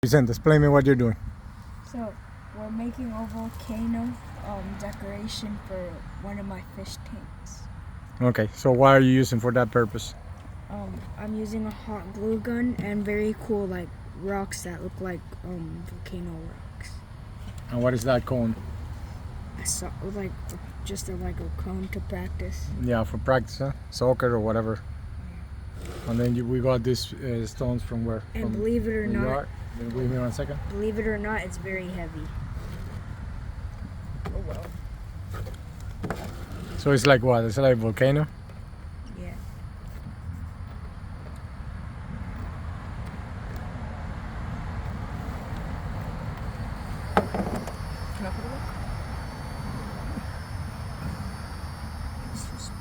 Vicente, explain me what you're doing. So we're making a volcano decoration for one of my fish tanks. Okay, so what are you using for that purpose? I'm using a hot glue gun and very cool like rocks that look like volcano rocks. And what is that cone? I saw like just like a cone to practice. Yeah, for practice, huh? Soccer or whatever. And then we got these stones from where? And from believe it or the not, yard? Then wait me 1 second. believe it or not, it's very heavy. Oh well. So it's like what? It's like a volcano? Yeah. Can I put it up? It's too small.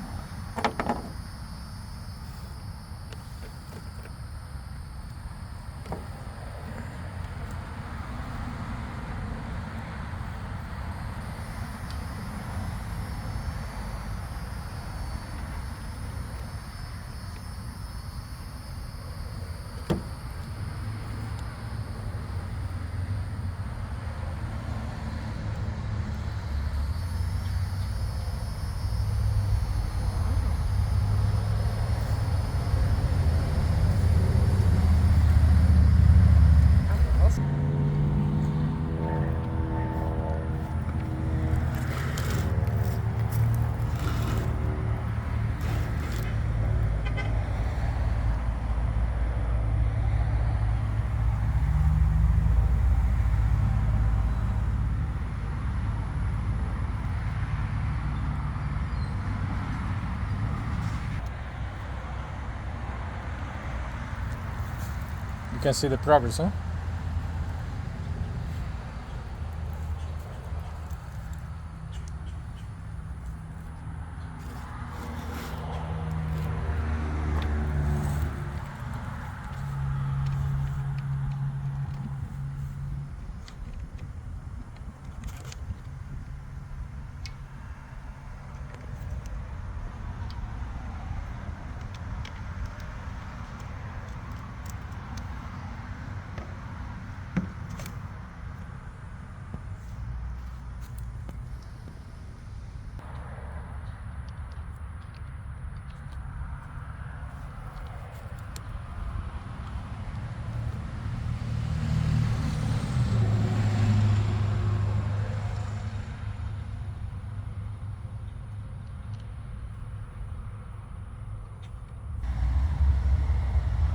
You can see the progress, huh?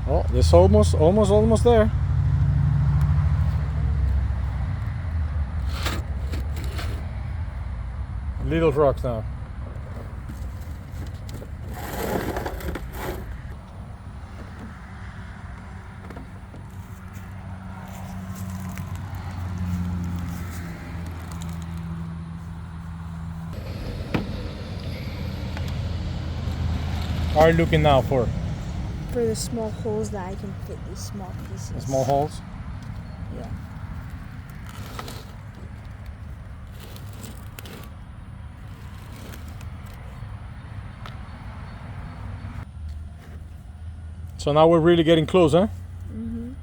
Oh, it's almost there. Little rocks now. What are you looking now for? For the small holes that I can fit these small pieces. The small holes? Yeah. So now we're really getting close, huh? Mm-hmm.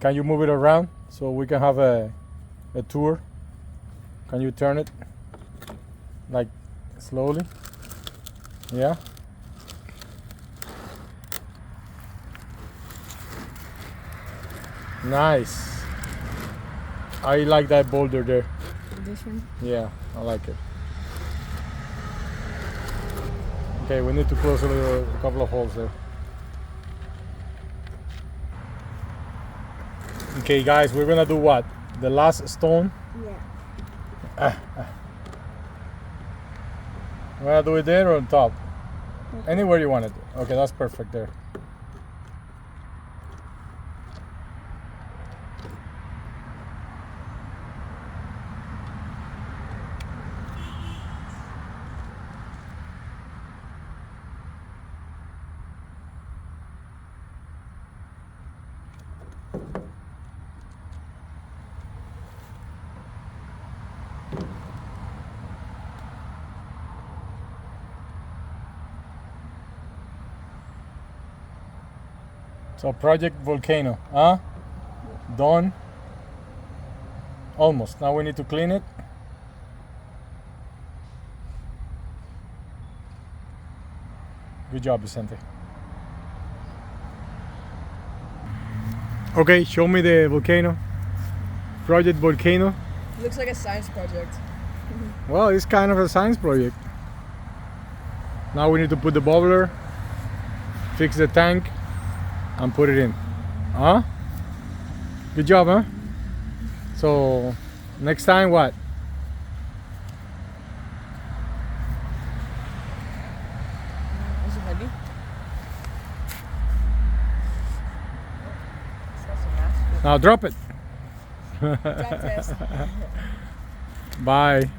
Can you move it around so we can have a tour? Can you turn it like slowly? Yeah. Nice. I like that boulder there. This one? Yeah, I like it. Okay, we need to close a couple of holes there. Okay, guys, we're gonna do what? The last stone. Yeah. We're gonna do it there or on top? Okay. Anywhere you want it. Okay, that's perfect there. So project volcano, huh? Done. Almost. Now we need to clean it. Good job, Vicente. Okay, show me the volcano. Project volcano. Looks like a science project. Well, it's kind of a science project. Now we need to put the bubbler, fix the tank, and put it in. Huh? Good job, huh? So, next time what? Is it heavy? It's got some mass. Now drop it. Drop test. Bye.